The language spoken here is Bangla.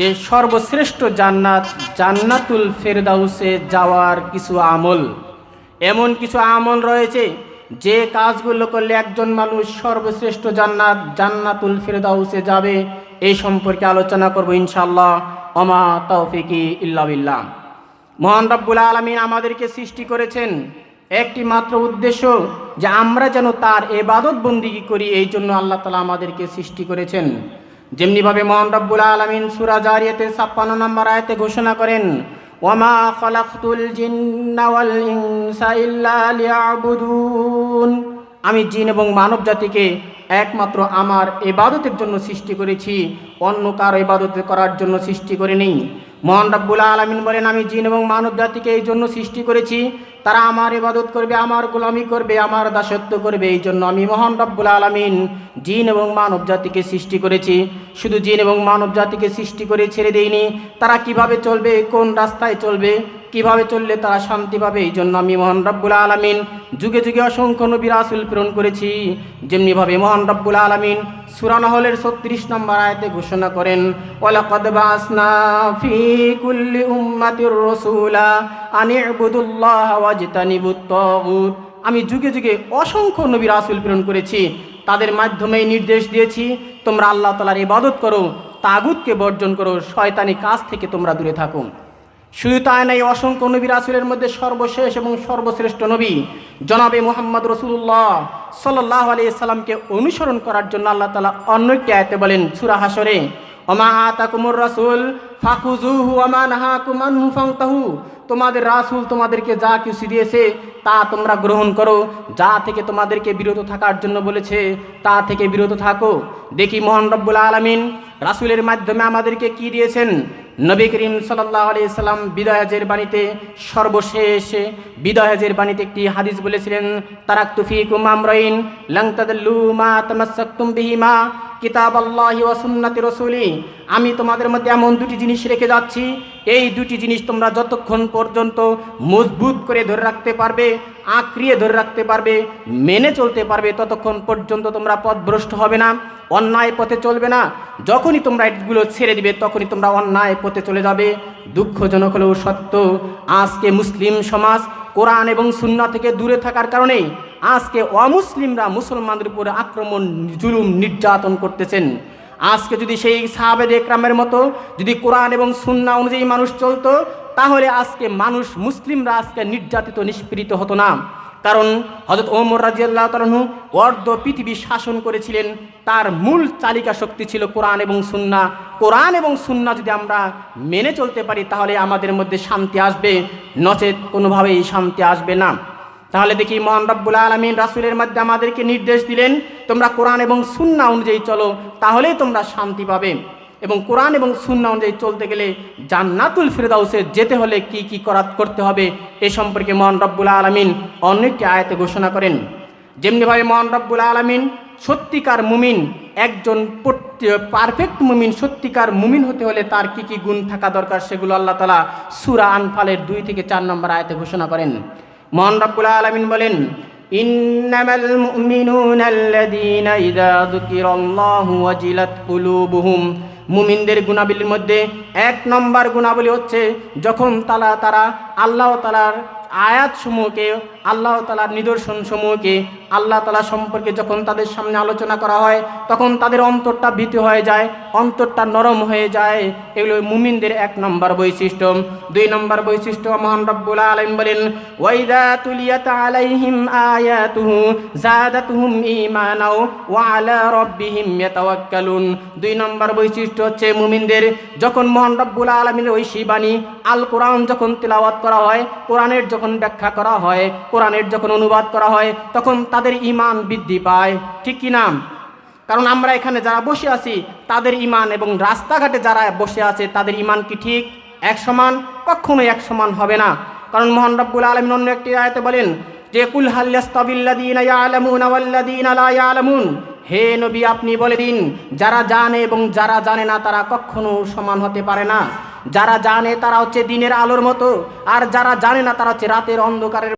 যে সর্বশ্রেষ্ঠ জান্নাত জান্নাতুল ফেরদাউসে যাওয়ার কিছু আমল, এমন কিছু আমল রয়েছে যে কাজগুলো করলে একজন মানুষ সর্বশ্রেষ্ঠ জান্নাত জান্নাতুল ফেরদাউসে যাবে। এই সম্পর্কে আলোচনা করব ইনশাআল্লাহ। ওমা তৌফিকি ইল্লা বিল্লাহ। মহান রব্বুল আলামিন আমাদেরকে সৃষ্টি করেছেন একটি মাত্র উদ্দেশ্য, যে আমরা যেন তার ইবাদত বন্দিগি করি। এই জন্য আল্লাহ তাআলা আমাদেরকে সৃষ্টি করেছেন। যেমনিভাবে মহান রব্বুল আলামিন সূরা জারিয়াতে ৫৬ নম্বর আয়াতে ঘোষণা করেন, ওয়ামা খালাকতুল জিন্না ওয়াল ইনসা ইল্লা লিয়াবুদুন, আমি জিন এবং মানব জাতিকে একমাত্র আমার ইবাদতের জন্য সৃষ্টি করেছি, অন্য কারো ইবাদত করার জন্য সৃষ্টি করিনি। মহান রব্বুল আলামিন বলেন, আমি জিন এবং মানব জাতিকে এই জন্য সৃষ্টি করেছি, তারা আমার ইবাদত করবে, আমার গোলামি করবে, আমার দাসত্ব করবে। এই জন্য আমি মহান রব্বুল আলামিন জিন এবং মানব জাতিকে সৃষ্টি করেছি। শুধু জিন এবং মানব জাতিকে সৃষ্টি করে ছেড়ে দেইনি, তারা কিভাবে চলবে, কোন রাস্তায় চলবে, কিভাবে চললে তারা শান্তি পাবে, এই জন্য আমি মহান রব্বুল আলামিন যুগে যুগে অসংখ্য নবী রাসূল প্রেরণ করেছি। যেমনিভাবে মহান রব্বুল আলামিন সূরা নহলের ৩৬ নম্বর আয়াতে ঘোষণা করেন, ওয়ালাকাদ বাসনা ফি কুল্লি উম্মাতির রাসূলা আন ইবুদুল্লাহ ওয়াজতানিবুত তাগুত, আমি যুগে যুগে অসংখ্য নবী রাসূল প্রেরণ করেছি, তাদের মাধ্যমেই নির্দেশ দিয়েছি তোমরা আল্লাহ তাআলার ইবাদত করো, তাগুতকে বর্জন করো, শয়তানি কাজ থেকে তোমরা দূরে থাকো। শুধু তাই নয়, অসংখ্য নবী রাসূলের মধ্যে সর্বশেষ এবং সর্বশ্রেষ্ঠ নবী জনাবে মুহাম্মদ রাসূলুল্লাহ সাল্লাল্লাহু আলাইহি সাল্লামকে অনুসরণ করার জন্য আল্লাহ তাআলা অন্য একটি আয়াতে বলেন সূরা হাশরে, ওমা আতাকুমুর রাসূল ফাখুযুহু ওয়া মা নাহাকুম আনহু ফান্তাহু, তোমাদের রাসূল তোমাদেরকে যা কিছু দিয়েছে তা তোমরা গ্রহণ করো, যা থেকে তোমাদেরকে বিরত থাকার জন্য বলেছে তা থেকে বিরত থাকো। দেখি মহান রব্বুল আলামিন রাসূলের মাধ্যমে আমাদেরকে কি দিয়েছেন। নবী করিম সাল্লাল্লাহু আলাইহি সাল্লাম বিদায় হজের বাণীতে, সর্বশেষ বিদায় হজের বাণীতে একটি হাদিস বলেছিলেন, তারাকতু ফীকুম আমরাইন লান তাদাল্লু মা তামাসসাকতুম বিহিমা কিতাবাল্লাহি ওয়া সুন্নাতি রাসূলি, আমি তোমাদের মধ্যে এমন দুটি জিনিস রেখে যাচ্ছি, এই দুটি জিনিস তোমরা যতক্ষণ পর্যন্ত মজবুত করে ধরে রাখতে পারবে, আঁকড়িয়ে ধরে রাখতে পারবে, মেনে চলতে পারবে, ততক্ষণ পর্যন্ত তোমরা পথভ্রষ্ট হবে না, অন্যায় পথে চলবে না। যখনই তোমরা এগুলো ছেড়ে দিবে তখনই তোমরা অন্যায় পথে চলে যাবে। দুঃখজনক হলেও সত্য, আজকে মুসলিম সমাজ কোরআন এবং সুন্নাহ থেকে দূরে থাকার কারণে আজকে অমুসলিমরা মুসলমানদের উপরে আক্রমণ, জুলুম, নির্যাতন করতেছেন। আজকে যদি সেই সাহাবায়ে একরামের মতো যদি কোরআন এবং সুন্নাহ অনুযায়ী মানুষ চলতো, তাহলে আজকে মানুষ, মুসলিমরা আজকে নির্যাতিত, নিষ্পীড়িত হতো না। কারণ হযরত ওমর রাদিয়াল্লাহু তাআলা আনহু অর্ধ পৃথিবী শাসন করেছিলেন, তার মূল চালিকা শক্তি ছিল কোরআন এবং সুন্নাহ। কোরআন এবং সুন্নাহ যদি আমরা মেনে চলতে পারি তাহলে আমাদের মধ্যে শান্তি আসবে, নচেত কোনোভাবেই শান্তি আসবে না। তাহলে দেখি মহান রব্বুল আলামিন রাসূলের মাধ্যমে আমাদেরকে নির্দেশ দিলেন, তোমরা কোরআন এবং সুন্নাহ অনুযায়ী চলো, তাহলেই তোমরা শান্তি পাবে। এবং কোরআন এবং সুন্নাহ অনুযায়ী চলতে গেলে জান্নাতুল ফেরদাউসে যেতে হলে কি কি করতে হবে এ সম্পর্কে মহান রব্বুল আলামিন অনেকটি আয়াতে ঘোষণা করেন। যেমনিভাবে মহান রব্বুল আলামিন সত্যিকার মুমিন, একজন পারফেক্ট মুমিন, সত্যিকার মুমিন হতে হলে তার কি কি গুণ থাকা দরকার সেগুলো আল্লাহ তাআলা সূরা আনফালের 2 থেকে 4 নম্বর আয়াতে ঘোষণা করেন। মহান রব্বুল আলামিন বলেন, ইন্নামাল মুমিনুনা আল্লাযীনা ইযা যুকিরাল্লাহু ওয়াজিলাত কুলুবুহুম, মুমিনদের গুণাবলীর মধ্যে 1 নম্বর গুণাবলী হচ্ছে যখন তারা আল্লাহ তাআলার আয়াতসমূহকে, আল্লাহ তাআলার নিদর্শন সমূহকে, আল্লাহ তাআলা সম্পর্কে যখন তাদের সামনে আলোচনা করা হয় তখন তাদের অন্তরটা ভীত হয়ে যায়, অন্তরটা নরম হয়ে যায়। এগুলো মুমিনদের 1 নম্বর বৈশিষ্ট্য। 2 নম্বর বৈশিষ্ট্য মহান রব্বুল আলামিন বলেন, ওয়াইদা তুলিয়াত আলাইহিম আয়াতুহু যাদাতুহুম ঈমানাও ওয়া আলা রাব্বিহিম ইয়াতাওয়াক্কালুন। 2 নম্বর বৈশিষ্ট্য হচ্ছে মুমিনদের যখন মহান রব্বুল আলামিনের ঐশী বাণী আল কোরআন যখন তেলাওয়াত করা হয়, কোরআনের যখন ব্যাখ্যা করা হয়, কোরআনের যখন অনুবাদ করা হয়, তখন তাদের ঈমান বৃদ্ধি পায়। ঠিক কি না? কারণ আমরা এখানে যারা বসে আছি তাদের ঈমান এবং রাস্তাঘাটে যারা বসে আছে তাদের ঈমান কি ঠিক এক সমান? কখনোই এক সমান হবে না। কারণ মহান রব্বুল আলামিন অন্য একটি আয়াতে বলেন যে, কুল হাল ইয়াস্তাবিল্লাযীনা ইয়ালামুনা ওয়াল্লাযীনা লা ইয়ালামুন, হে নবী আপনি বলে দিন, যারা জানে এবং যারা জানে না তারা কখনো সমান হতে পারে না। যারা জানে তারা হচ্ছে দিনের আলোর মতো, আর যারা জানে না তারা হচ্ছে রাতের অন্ধকারের